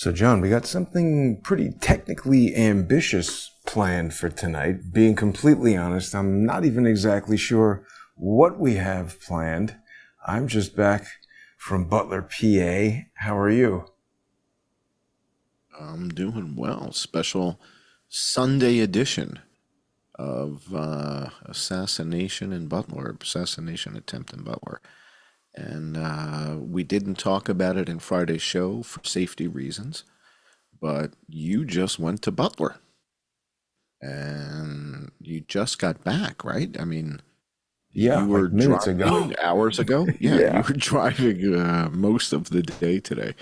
So, John, we got something pretty technically ambitious planned for tonight. Being completely honest, I'm not even exactly sure what we have planned. I'm just back from Butler PA. How are you? I'm doing well. Special Sunday edition of Assassination in Butler, Assassination Attempt in Butler. And we didn't talk about it in Friday's show for safety reasons, but you just went to Butler and you just got back, right? I mean, Yeah, you were like minutes ago. driving hours ago? Yeah, you Yeah. were driving most of the day today.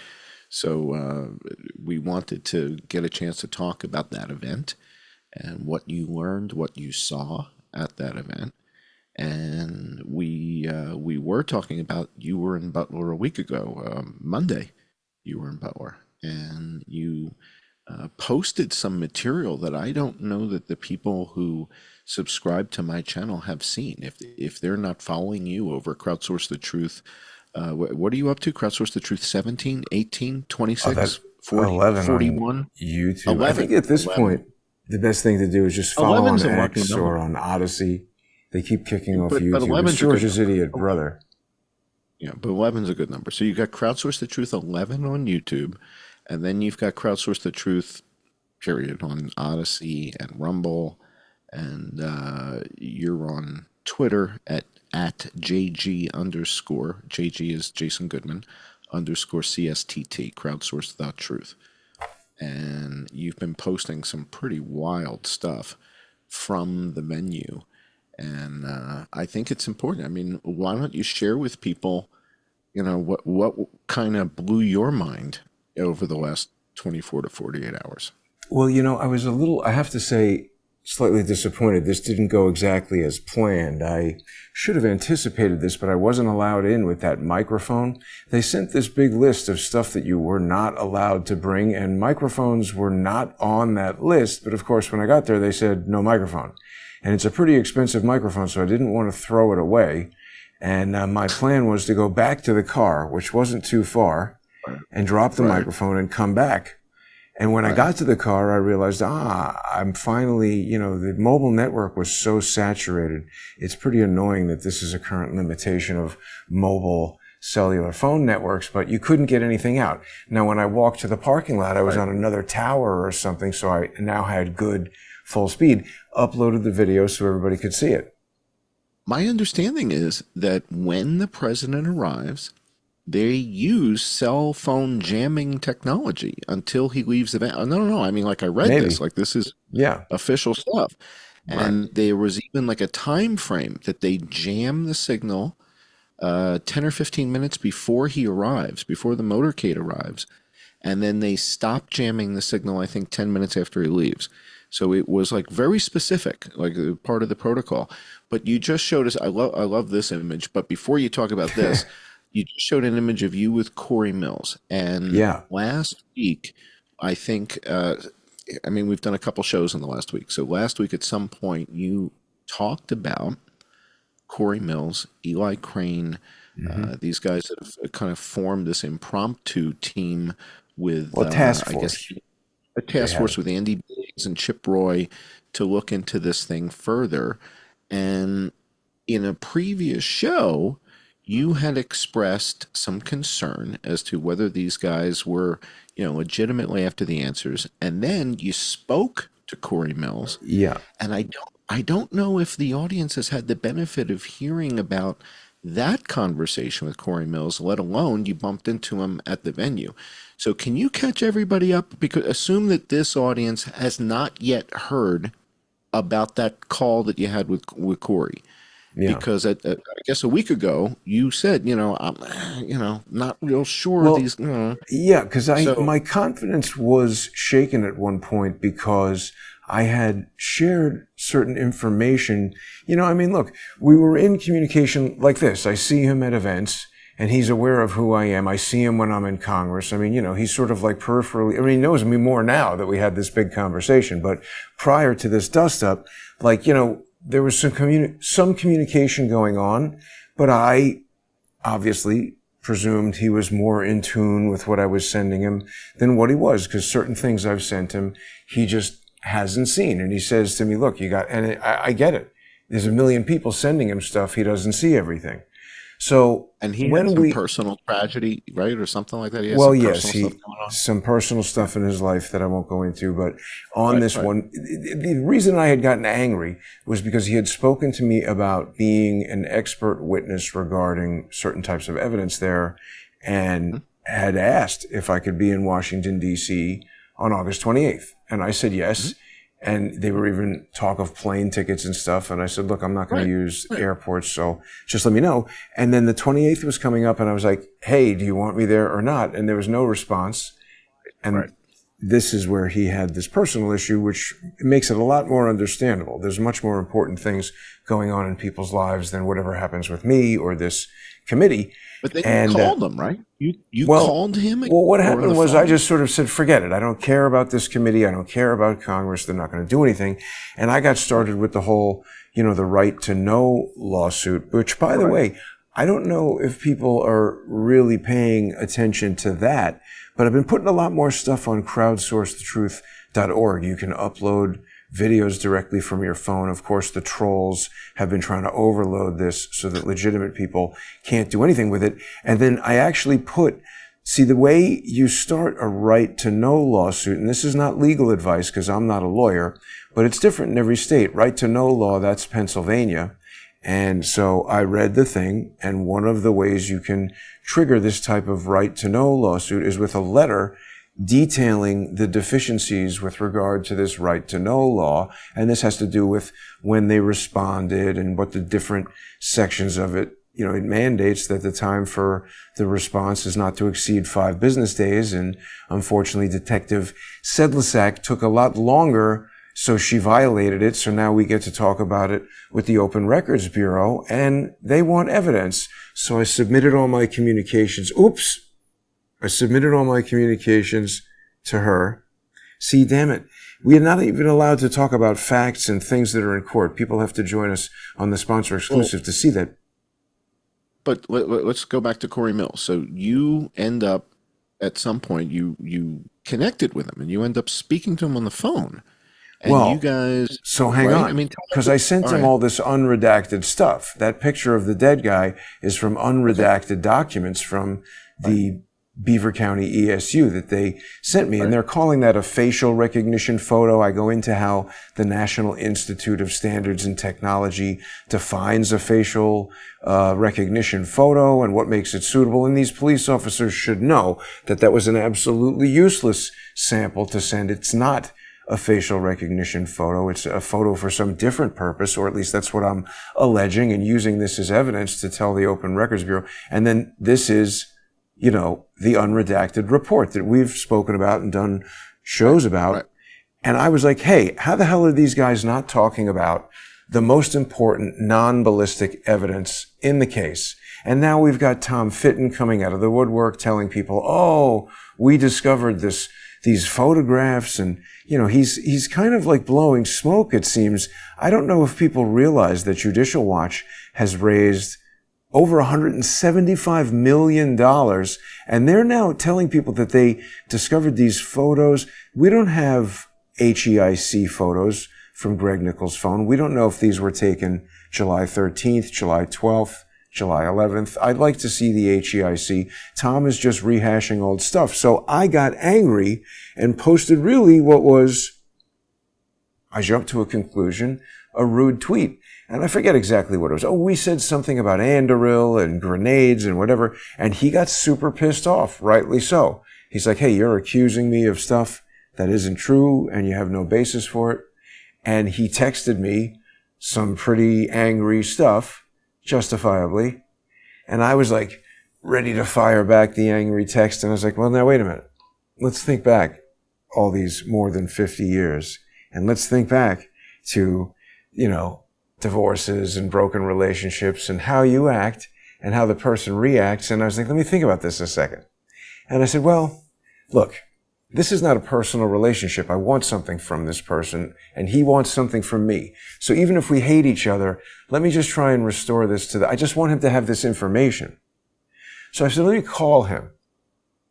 So we wanted to get a chance to talk about that event and what you learned, what you saw at that event. And we were talking about you were in Butler a week ago, Monday. You were in Butler, and you posted some material that I don't know that the people who subscribe to my channel have seen. If they're not following you over Crowdsource the Truth, what are you up to? Crowdsource the Truth 17, 18, Oh, 26, that 40, 11 on 41, YouTube. I 11, think at this 11. point, the best thing to do is just follow on 11's a lucky X or number, on Odyssey. They keep kicking off but YouTube. It's 11's a good George's number. idiot brother. Yeah, but 11's a good number. So you got Crowdsource the Truth 11 on YouTube, and then you've got Crowdsource the Truth, period, on Odyssey and Rumble, and you're on Twitter at JG underscore, JG is Jason Goodman, underscore CSTT, Crowdsource the Truth. And you've been posting some pretty wild stuff from the venue. And I think it's important. I mean, why don't you share with people, what kind of blew your mind over the last 24 to 48 hours? Well, I was I have to say, slightly disappointed. This didn't go exactly as planned. I should have anticipated this, but I wasn't allowed in with that microphone. They sent this big list of stuff that you were not allowed to bring, and microphones were not on that list. But of course, when I got there, they said no microphone. And it's a pretty expensive microphone, so I didn't want to throw it away. And my plan was to go back to the car, which wasn't too far, and drop the Right, microphone and come back. And when I right, got to the car, I realized, I'm finally, the mobile network was so saturated. It's pretty annoying that this is a current limitation of mobile cellular phone networks, but you couldn't get anything out. Now, when I walked to the parking lot, I was right. on another tower or something, so I now had good full speed, uploaded the video so everybody could see it. My understanding is that when the president arrives, they use cell phone jamming technology until he leaves the van. Oh, no, no, no. I mean, like I read this, Maybe. like this is Yeah. official stuff. Right. And there was even like a time frame that they jam the signal 10 or 15 minutes before he arrives, before the motorcade arrives. And then they stop jamming the signal, I think, 10 minutes after he leaves. So it was like very specific, like part of the protocol. But you just showed us, I love this image. But before you talk about this, you just showed an image of you with Cory Mills. And Yeah. last week, I think, I mean, we've done a couple shows in the last week. So last week at some point, you talked about Cory Mills, Eli Crane, Hmm. these guys that have kind of formed this impromptu team with, Well, task I guess, force. a They task have. force with Andy Biggs and Chip Roy to look into this thing further. And in a previous show, you had expressed some concern as to whether these guys were, legitimately after the answers. And then you spoke to Cory Mills, Yeah. and I don't know if the audience has had the benefit of hearing about that conversation with Cory Mills, let alone you bumped into him at the venue. So can you catch everybody up? Because assume that this audience has not yet heard about that call that you had with Cory. Yeah. Because I guess a week ago you said, I'm, not real sure Well, these. yeah, because So my confidence was shaken at one point because I had shared certain information. I mean, look, we were in communication like this. I see him at events and he's aware of who I am. I see him when I'm in Congress. I mean, he's sort of like peripherally, I mean, he knows me more now that we had this big conversation. But prior to this dust up, like, there was some communication going on, but I obviously presumed he was more in tune with what I was sending him than what he was, because certain things I've sent him, he just hasn't seen. And he says to me, look, I get it. There's a million people sending him stuff. He doesn't see everything. So and he had some personal tragedy, right, or something like that. He has some personal stuff in his life that I won't go into. But on this one, the reason I had gotten angry was because he had spoken to me about being an expert witness regarding certain types of evidence there, and had asked if I could be in Washington D.C. on August 28th, and I said yes. And they were even talk of plane tickets and stuff. And I said, look, I'm not going to use airports, so just let me know. And then the 28th was coming up, and I was like, hey, do you want me there or not? And there was no response. And this is where he had this personal issue, which makes it a lot more understandable. There's much more important things going on in people's lives than whatever happens with me or this committee. But then you called him, right? You called him? Well, what happened was I just sort of said, forget it. I don't care about this committee. I don't care about Congress. They're not going to do anything. And I got started with the whole, the right to know lawsuit, which, by the way, I don't know if people are really paying attention to that, but I've been putting a lot more stuff on crowdsourcethetruth.org. You can upload videos directly from your phone. Of course, the trolls have been trying to overload this so that legitimate people can't do anything with it. And then I actually the way you start a right to know lawsuit, and this is not legal advice because I'm not a lawyer, but it's different in every state. Right to know law, that's Pennsylvania. And so I read the thing, and one of the ways you can trigger this type of right to know lawsuit is with a letter detailing the deficiencies with regard to this right to know law. And this has to do with when they responded and what the different sections of it, it mandates that the time for the response is not to exceed 5 business days. And unfortunately, Detective Sedlicek took a lot longer, so she violated it. So now we get to talk about it with the Open Records Bureau, and they want evidence. So I submitted all my communications. I submitted all my communications to her. See, damn it. We are not even allowed to talk about facts and things that are in court. People have to join us on the sponsor exclusive to see that. But let's go back to Cory Mills. So you end up, at some point, you connected with him, and you end up speaking to him on the phone. And you guys... So hang on, because I sent him all this unredacted stuff. That picture of the dead guy is from unredacted documents from the Beaver County ESU that they sent me, and they're calling that a facial recognition photo. I go into how the National Institute of Standards and Technology defines a facial recognition photo and what makes it suitable. And these police officers should know that that was an absolutely useless sample to send. It's not a facial recognition photo. It's a photo for some different purpose, or at least that's what I'm alleging, and using this as evidence to tell the Open Records Bureau. And then this is the unredacted report that we've spoken about and done shows about. Right. And I was like, hey, how the hell are these guys not talking about the most important non-ballistic evidence in the case? And now we've got Tom Fitton coming out of the woodwork telling people, oh, we discovered these photographs, and, he's kind of like blowing smoke, it seems. I don't know if people realize that Judicial Watch has raised over $175 million. And they're now telling people that they discovered these photos. We don't have HEIC photos from Greg Nichols' phone. We don't know if these were taken July 13th, July 12th, July 11th. I'd like to see the HEIC. Tom is just rehashing old stuff. So I got angry and posted really what was, I jumped to a conclusion, a rude tweet. And I forget exactly what it was. Oh, we said something about Andoril and grenades and whatever. And he got super pissed off, rightly so. He's like, hey, you're accusing me of stuff that isn't true and you have no basis for it. And he texted me some pretty angry stuff, justifiably. And I was like ready to fire back the angry text. And I was like, well, now wait a minute. Let's think back all these more than 50 years. And let's think back to, divorces and broken relationships and how you act and how the person reacts. And I was like, let me think about this a second. And I said, well, look, this is not a personal relationship. I want something from this person and he wants something from me. So even if we hate each other, let me just try and restore this I just want him to have this information. So I said, let me call him.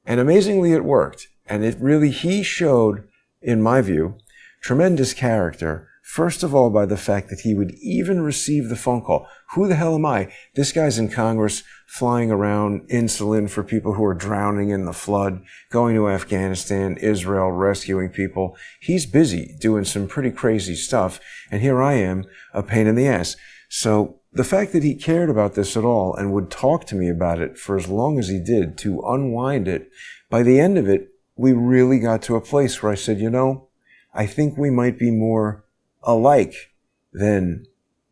And amazingly, it worked. And he showed, in my view, tremendous character. First of all, by the fact that he would even receive the phone call. Who the hell am I? This guy's in Congress flying around insulin for people who are drowning in the flood, going to Afghanistan, Israel, rescuing people. He's busy doing some pretty crazy stuff. And here I am, a pain in the ass. So the fact that he cared about this at all and would talk to me about it for as long as he did to unwind it, by the end of it, we really got to a place where I said, I think we might be more alike than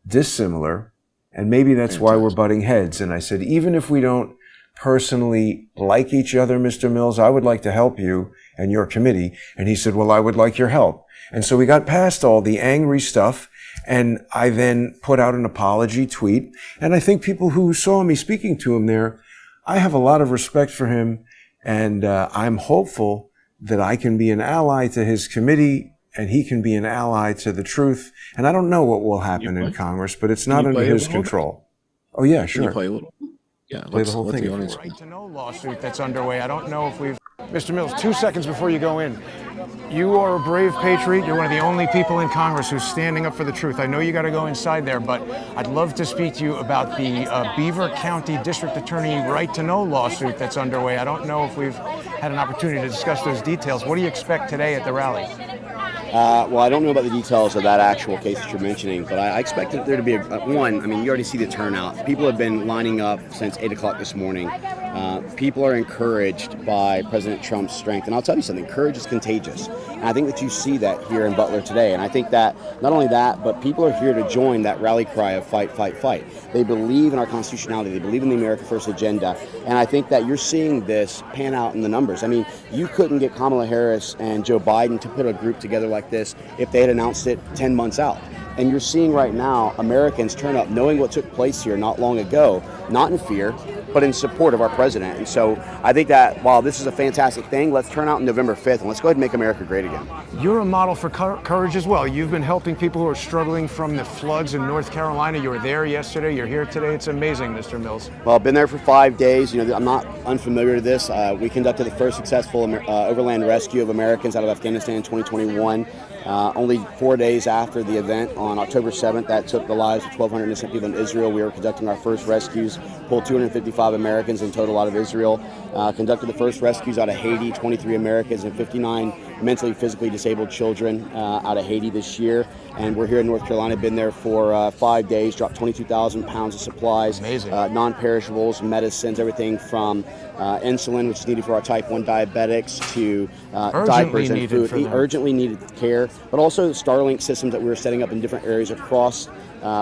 dissimilar, and maybe that's why we're butting heads. And I said, even if we don't personally like each other, Mr. Mills, I would like to help you and your committee. And he said, well, I would like your help. And so we got past all the angry stuff, and I then put out an apology tweet. And I think people who saw me speaking to him there, I have a lot of respect for him, and I'm hopeful that I can be an ally to his committee, and he can be an ally to the truth. And I don't know what will happen in Congress, but it's not under his control. Oh, yeah, sure. Can you play a little? Yeah, play the whole thing. Right to know lawsuit that's underway. I don't know if we've... Mr. Mills, 2 seconds before you go in. You are a brave patriot. You're one of the only people in Congress who's standing up for the truth. I know you got to go inside there, but I'd love to speak to you about the Beaver County District Attorney right to know lawsuit that's underway. I don't know if we've had an opportunity to discuss those details. What do you expect today at the rally? Well, I don't know about the details of that actual case that you're mentioning, but I expect there to be you already see the turnout. People have been lining up since 8 o'clock this morning. People are encouraged by President Trump's strength. And I'll tell you something, courage is contagious. And I think that you see that here in Butler today. And I think that not only that, but people are here to join that rally cry of fight, fight, fight. They believe in our constitutionality. They believe in the America First agenda. And I think that you're seeing this pan out in the numbers. I mean, you couldn't get Kamala Harris and Joe Biden to put a group together like this if they had announced it 10 months out. And you're seeing right now Americans turn up knowing what took place here not long ago, not in fear, but in support of our president. And so I think that while this is a fantastic thing, let's turn out on November 5th and let's go ahead and make America great again. You're a model for courage as well. You've been helping people who are struggling from the floods in North Carolina. You were there yesterday. You're here today. It's amazing, Mr. Mills. Well, I've been there for 5 days. I'm not unfamiliar to this. We conducted the first successful overland rescue of Americans out of Afghanistan in 2021. Only 4 days after the event on October 7th, that took the lives of 1,200 innocent people in Israel. We were conducting our first rescues, pulled 255 Americans in total out of Israel. Conducted the first rescues out of Haiti, 23 Americans and 59 mentally, physically disabled children out of Haiti this year. And we're here in North Carolina, been there for 5 days, dropped 22,000 pounds of supplies, non-perishables, medicines, everything from insulin, which is needed for our type 1 diabetics, to diapers and food, urgently needed care, but also Starlink systems that we were setting up in different areas across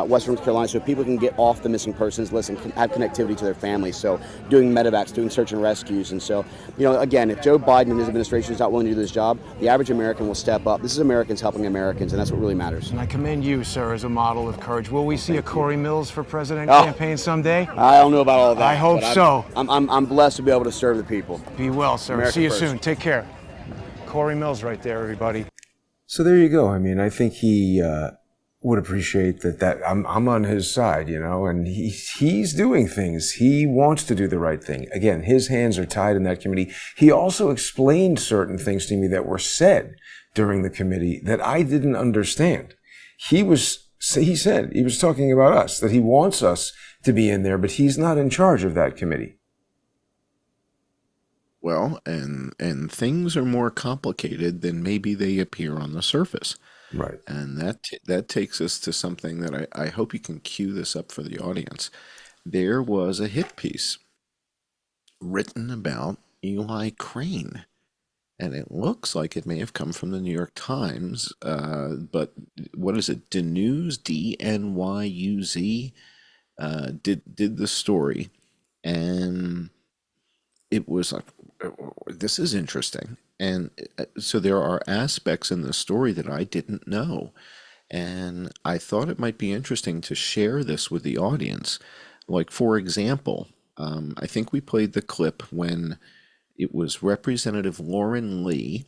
Western North Carolina so people can get off the missing persons list and have connectivity to their families. So doing medevacs, doing search and rescues. And so, again, if Joe Biden and his administration is not willing to do this job, the average American will step up. This is Americans helping Americans, and that's what really matters. And I commend you, sir, as a model of courage. Will we see a Cory Mills for president campaign someday? I don't know about all of that. I hope so. I'm blessed to be able to serve the people. Be well, sir. America See you first. soon. Take care. Cory Mills right there, everybody. So there you go. I mean, I think he would appreciate that I'm on his side, and he's doing things. He wants to do the right thing. Again, his hands are tied in that committee. He also explained certain things to me that were said during the committee that I didn't understand. He said he was talking about us, that he wants us to be in there, but he's not in charge of that committee. Well, and things are more complicated than maybe they appear on the surface. Right. And that takes us to something that I hope you can cue this up for the audience. There was a hit piece written about Eli Crane, and it looks like it may have come from the New York Times, but what is it? DNews, DNYUZ, did the story, and it was like, this is interesting. And so there are aspects in the story that I didn't know. And I thought it might be interesting to share this with the audience. Like, for example, I think we played the clip when it was Representative Lauren Lee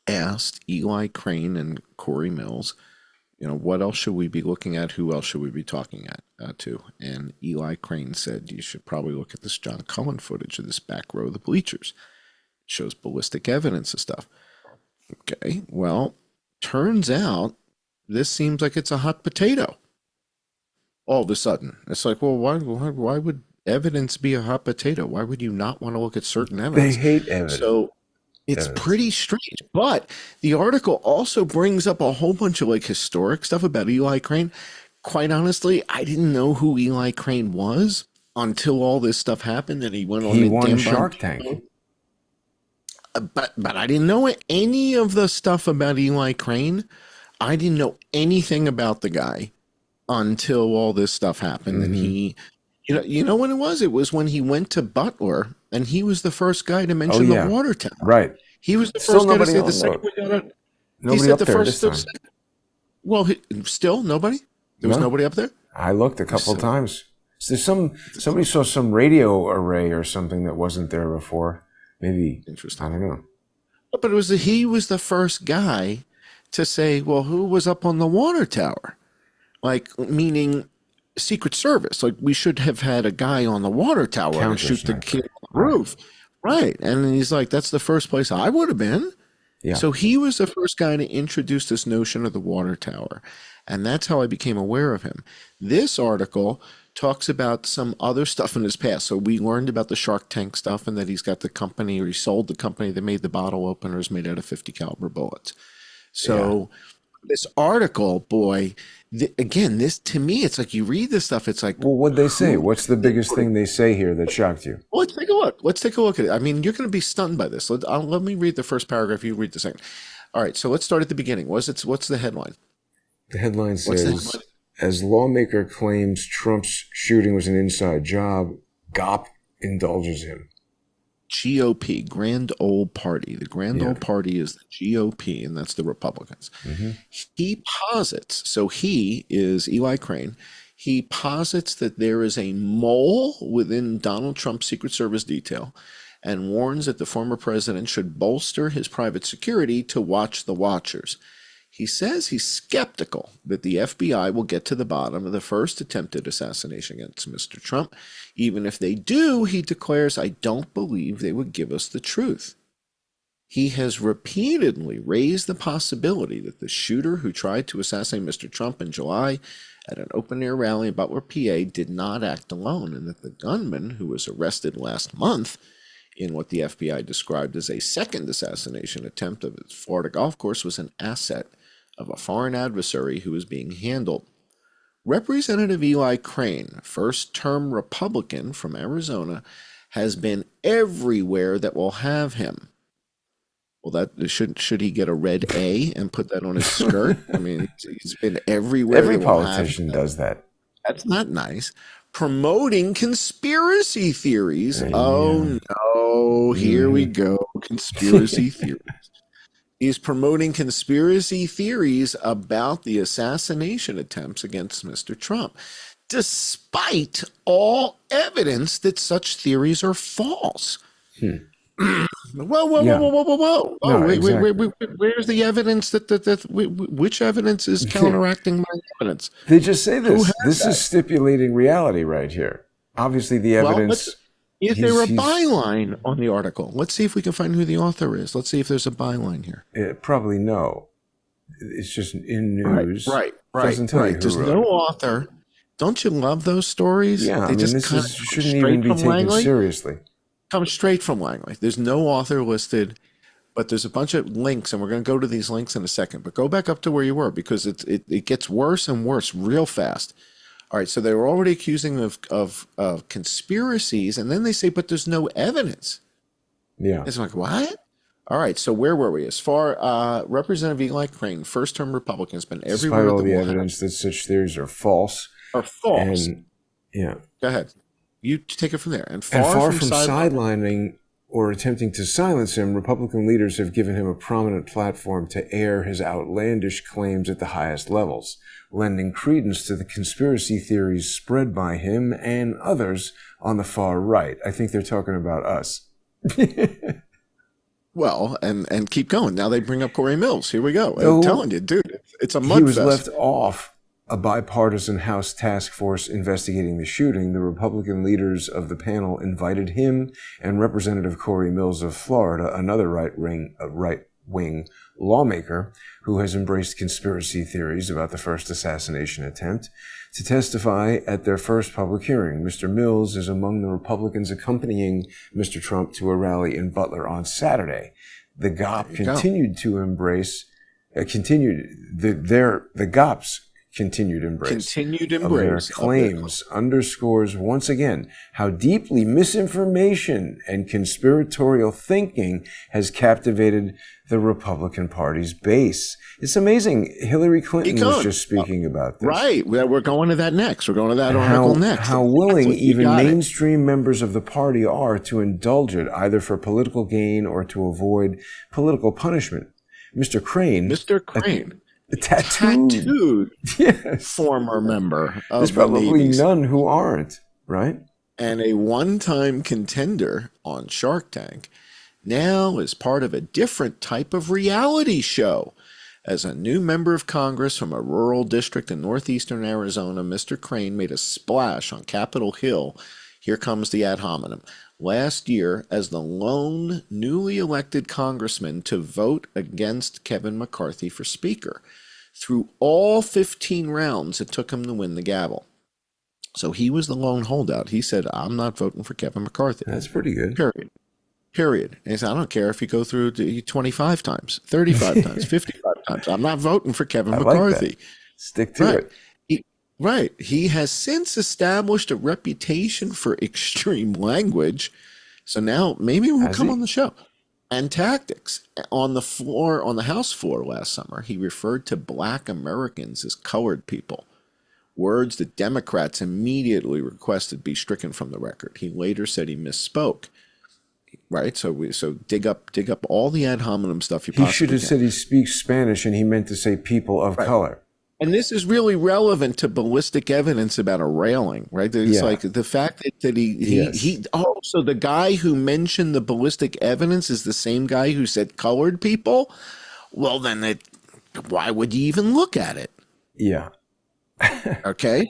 asked Eli Crane and Cory Mills, what else should we be looking at? Who else should we be talking to? And Eli Crane said, you should probably look at this John Cullen footage of this back row of the bleachers. It shows ballistic evidence and stuff. Okay, well, turns out this seems like it's a hot potato. All of a sudden, it's like, well, why would evidence be a hot potato? Why would you not want to look at certain evidence? They hate evidence. So it's pretty strange. But the article also brings up a whole bunch of like historic stuff about Eli Crane. Quite honestly, I didn't know who Eli Crane was until all this stuff happened and he went on the won damn Shark Tank. But I didn't know any of the stuff about Eli Crane. I didn't know anything about the guy until all this stuff happened. And he, you know when it was? It was when he went to Butler and he was the first guy to mention the water tower. Right. He was the first guy to say the second we got it. Nobody He said up the there first. this time. Well, still nobody? There was nobody up there? I looked a couple times. So somebody saw some radio array or something that wasn't there before. Maybe. Interesting. I don't know. But he was the first guy to say, well, who was up on the water tower? Like, meaning Secret Service. Like, we should have had a guy on the water tower and shoot the kid on the roof. Right. And he's like, that's the first place I would have been. Yeah. So he was the first guy to introduce this notion of the water tower. And that's how I became aware of him. This article talks about some other stuff in his past. So we learned about the Shark Tank stuff and that he's got the company, or he sold the company that made the bottle openers made out of 50 caliber bullets. So this article, boy, again, this to me, it's like you read this stuff, it's like, well, what'd they say? What's the biggest thing they say here that shocked you? Well, let's take a look. Let's take a look at it. I mean, you're going to be stunned by this. Let me read the first paragraph. You read the second. All right. So let's start at the beginning. What's the headline? The headline says, as lawmaker claims Trump's shooting was an inside job, GOP indulges him. GOP, Grand Old Party. The Grand Old Party is the GOP, and that's the Republicans. He posits, so he is Eli Crane, he posits that there is a mole within Donald Trump's Secret Service detail and warns that the former president should bolster his private security to watch the watchers. He says he's skeptical that the FBI will get to the bottom of the first attempted assassination against Mr. Trump. Even if they do, he declares, I don't believe they would give us the truth. He has repeatedly raised the possibility that the shooter who tried to assassinate Mr. Trump in July at an open-air rally in Butler, PA, did not act alone, and that the gunman who was arrested last month in what the FBI described as a second assassination attempt of its Florida golf course was an asset of a foreign adversary who was being handled. Representative Eli Crane, first-term Republican from Arizona, has been everywhere that will have him. Well, that should he get a red A and put that on his skirt? I mean, he's been everywhere. Every politician does that. That's not nice. Promoting conspiracy theories. Oh no, here we go. Conspiracy theories. He's promoting conspiracy theories about the assassination attempts against Mr. Trump, despite all evidence that such theories are false. Whoa. Oh, No, exactly. wait. Where's the evidence which evidence is counteracting my evidence? They just say this. This is stipulating reality right here. Obviously, the evidence... Is there a byline on the article? Let's see if we can find who the author is. Let's see if there's a byline here. Probably no. It's just in news. Right. Doesn't tell you who There's wrote no it. author. Don't you love those stories? Yeah, They this shouldn't even be taken seriously. Come straight from Langley. There's no author listed, but there's a bunch of links, and we're going to go to these links in a second. But go back up to where you were, because it gets worse and worse real fast. All right, so they were already accusing of conspiracies, and then they say, but there's no evidence. Yeah. It's like, what? All right, so where were we? As far Representative Eli Crane, first-term Republican, has been everywhere. Despite all the evidence that such theories are false. And, Go ahead. You take it from there. And far from sidelining or attempting to silence him, Republican leaders have given him a prominent platform to air his outlandish claims at the highest levels, lending credence to the conspiracy theories spread by him and others on the far right. I think they're talking about us. Well, and keep going. Now they bring up Cory Mills. Here we go. I'm telling you, dude, It's a mud He was fest. left off a bipartisan House task force investigating the shooting. The Republican leaders of the panel invited him and Representative Cory Mills of Florida, another right-wing lawmaker who has embraced conspiracy theories about the first assassination attempt, to testify at their first public hearing. Mr. Mills is among the Republicans accompanying Mr. Trump to a rally in Butler on Saturday. The GOP continued to embrace, the GOP's continued embrace of their claims underscores once again how deeply misinformation and conspiratorial thinking has captivated the Republican Party's base. It's amazing. Hillary Clinton was just speaking about this. Right. We're going to that next. We're going to that article next. How willing even mainstream members of the party are to indulge it, either for political gain or to avoid political punishment. Mr. Crane. A tattooed yes. former member of There's probably none who aren't, right? And a one-time contender on Shark Tank now is part of a different type of reality show. As a new member of Congress from a rural district in northeastern Arizona, Mr. Crane made a splash on Capitol Hill. Here comes the ad hominem. Last year, as the lone newly elected congressman to vote against Kevin McCarthy for Speaker. Through all 15 rounds, it took him to win the gavel. So he was the lone holdout. He said, I'm not voting for Kevin McCarthy. That's pretty good. Period. And he said, I don't care if you go through 25 times, 35 times, 55 times. I'm not voting for Kevin McCarthy. Like that. Stick to it. He has since established a reputation for extreme language. So now maybe we'll come on the show. And tactics. On the House floor last summer, he referred to Black Americans as colored people. Words that Democrats immediately requested be stricken from the record. He later said he misspoke. Right? So dig up all the ad hominem stuff you possibly can. He should have said he speaks Spanish and he meant to say people of color. And this is really relevant to ballistic evidence about a railing, right? It's like the fact that so the guy who mentioned the ballistic evidence is the same guy who said colored people? Well, then why would you even look at it? Yeah. Okay.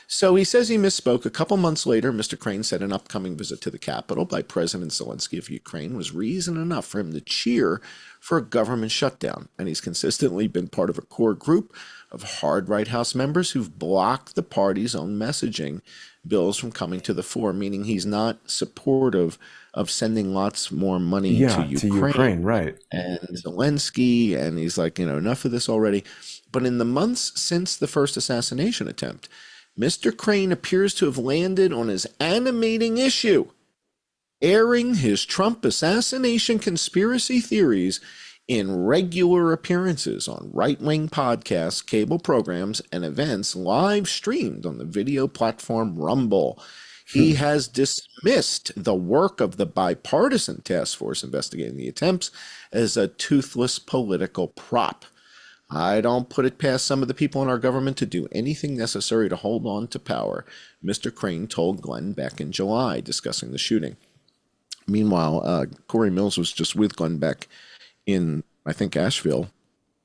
So he says he misspoke. A couple months later, Mr. Crane said an upcoming visit to the Capitol by President Zelensky of Ukraine was reason enough for him to cheer for a government shutdown. And he's consistently been part of a core group of hard right House members who've blocked the party's own messaging bills from coming to the fore, meaning he's not supportive of sending lots more money to Ukraine. Right. And Zelensky, and he's like, enough of this already. But in the months since the first assassination attempt, Mr. Crane appears to have landed on his animating issue, airing his Trump assassination conspiracy theories in regular appearances on right-wing podcasts, cable programs, and events live streamed on the video platform Rumble. He has dismissed the work of the bipartisan task force investigating the attempts as a toothless political prop. I don't put it past some of the people in our government to do anything necessary to hold on to power, Mr. Crane told Glenn back in July, discussing the shooting. Meanwhile, Cory Mills was just with Glenn Beck in, I think, Asheville.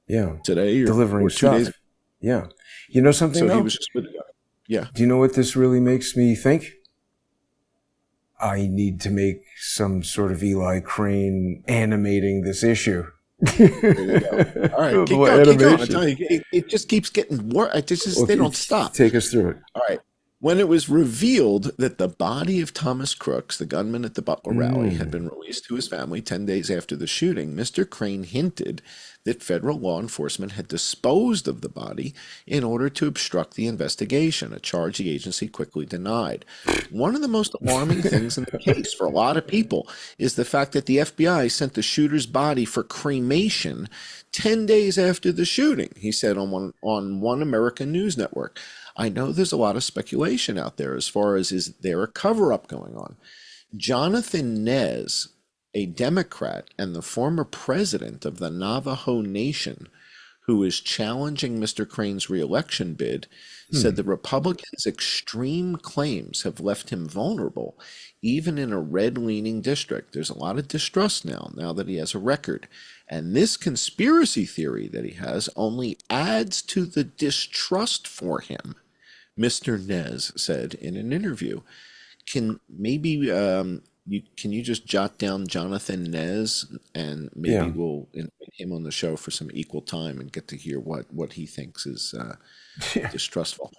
Yeah. Today. Delivering stuff. Yeah. You know something, So he was just with the guy. Yeah. Do you know what this really makes me think? I need to make some sort of Eli Crane animating this issue. There you go. All right, keep going. I tell you, it just keeps getting worse. They don't stop. Take us through it. All right. When it was revealed that the body of Thomas Crooks, the gunman at the Butler rally, had been released to his family 10 days after the shooting, Mr. Crane hinted that federal law enforcement had disposed of the body in order to obstruct the investigation, a charge the agency quickly denied. One of the most alarming things in the case for a lot of people is the fact that the FBI sent the shooter's body for cremation 10 days after the shooting, he said on one American news network. I know there's a lot of speculation out there as far as is there a cover-up going on. Jonathan Nez, a Democrat and the former president of the Navajo Nation, who is challenging Mr. Crane's reelection bid, said the Republicans' extreme claims have left him vulnerable, even in a red-leaning district. There's a lot of distrust now that he has a record. And this conspiracy theory that he has only adds to the distrust for him, Mr. Nez said in an interview. Can you just jot down Jonathan Nez, and maybe we'll invite him on the show for some equal time and get to hear what he thinks is distrustful.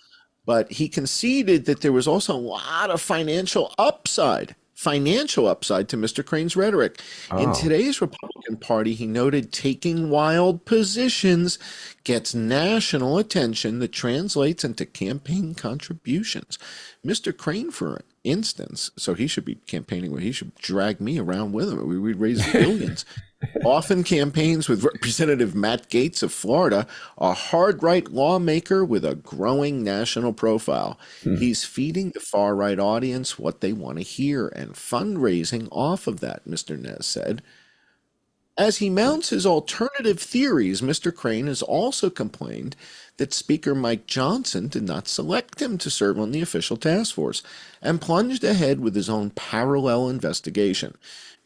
But he conceded that there was also a lot of financial upside to Mr. Crane's rhetoric. In today's Republican Party, he noted taking wild positions gets national attention that translates into campaign contributions. Mr. Crane, for instance, so he should be campaigning he should drag me around with him. We would raise billions. Often campaigns with Representative Matt Gaetz of Florida, a hard-right lawmaker with a growing national profile. He's feeding the far-right audience what they want to hear and fundraising off of that, Mr. Nez said. As he mounts his alternative theories, Mr. Crane has also complained that Speaker Mike Johnson did not select him to serve on the official task force and plunged ahead with his own parallel investigation.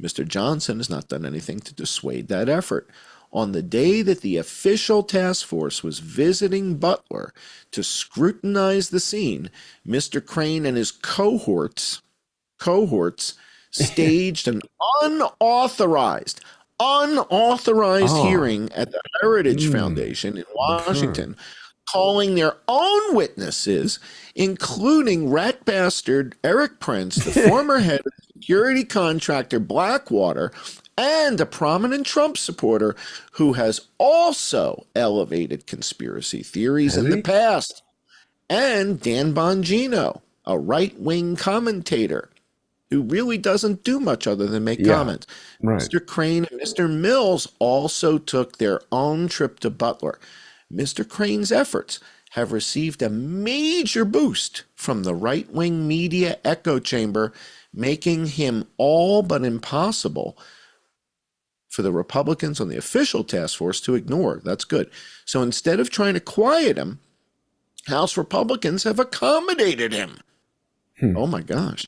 Mr. Johnson has not done anything to dissuade that effort. On the day that the official task force was visiting Butler to scrutinize the scene, Mr. Crane and his cohorts staged an unauthorized hearing at the Heritage Foundation in Washington, calling their own witnesses, including rat bastard Eric Prince, the former head of security contractor Blackwater, and a prominent Trump supporter who has also elevated conspiracy theories in the past, and Dan Bongino, a right-wing commentator who really doesn't do much other than make comments. Right. Mr. Crane and Mr. Mills also took their own trip to Butler. Mr. Crane's efforts have received a major boost from the right-wing media echo chamber, making him all but impossible for the Republicans on the official task force to ignore. That's good. So instead of trying to quiet him, House Republicans have accommodated him. Oh my gosh.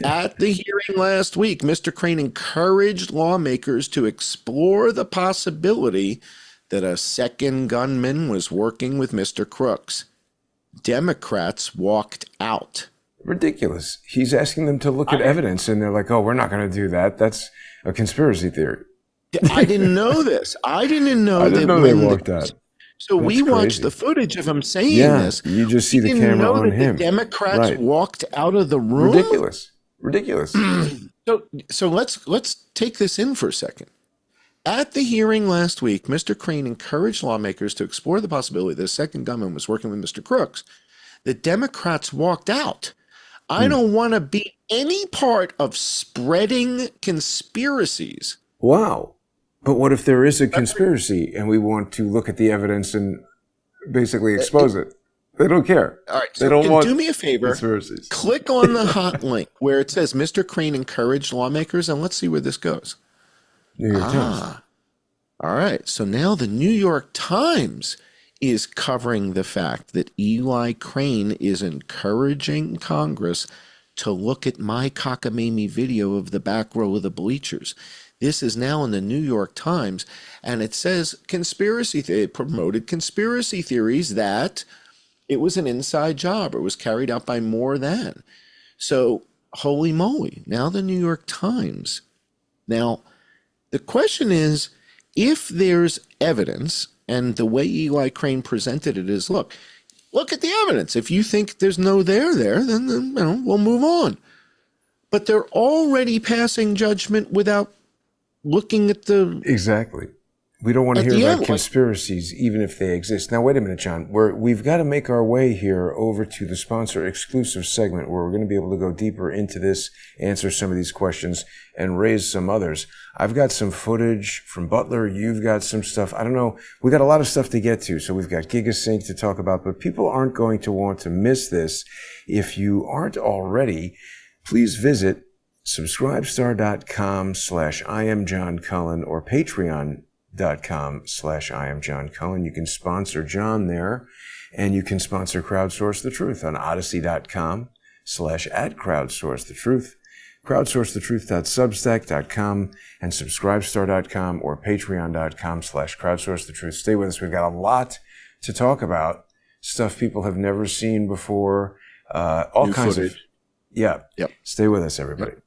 At the hearing last week, Mr. Crane encouraged lawmakers to explore the possibility that a second gunman was working with Mr. Crooks. Democrats walked out. Ridiculous. He's asking them to look at evidence, and they're like, oh, we're not going to do that. That's a conspiracy theory. I didn't know this. I didn't know they walked out. So that's we watched the footage of him saying this. You just see the camera on him. The Democrats walked out of the room. Ridiculous. So let's take this in for a second. At the hearing last week, Mr. Crane encouraged lawmakers to explore the possibility that a second gunman was working with Mr. Crooks. The Democrats walked out. I don't want to be any part of spreading conspiracies. Wow. But what if there is a conspiracy and we want to look at the evidence and basically expose it? They don't care. All right. They don't want do me a favor. Conspiracies. Click on the hot link where it says Mr. Crane encouraged lawmakers, and let's see where this goes. New York Times. All right. So now the New York Times is covering the fact that Eli Crane is encouraging Congress to look at my cockamamie video of the back row of the bleachers. This is now in the New York Times, and it says it promoted conspiracy theories that it was an inside job or was carried out by more than. So, holy moly, now the New York Times. Now, the question is, if there's evidence, and the way Eli Crane presented it is, look at the evidence. If you think there's no there, then we'll move on. But they're already passing judgment without looking at the... Exactly. We don't want to hear about conspiracies, even if they exist. Now, wait a minute, John. We've got to make our way here over to the sponsor exclusive segment where we're going to be able to go deeper into this, answer some of these questions, and raise some others. I've got some footage from Butler. You've got some stuff. I don't know. We got a lot of stuff to get to. So we've got GigaSync to talk about, but people aren't going to want to miss this. If you aren't already, please visit subscribestar.com/IamJohnCullen or Patreon.com/IamJohnCullen patreon.com/IamJohnCullen. You can sponsor John there, and you can sponsor Crowdsource the Truth on odyssey.com/@crowdsourcethetruth, crowdsourcethetruth.substack.com, and subscribestar.com or patreon.com/crowdsourcethetruth. Stay with us. We've got a lot to talk about, stuff people have never seen before, all New kinds footage. of... Yeah. Yep. Stay with us, everybody. Yep.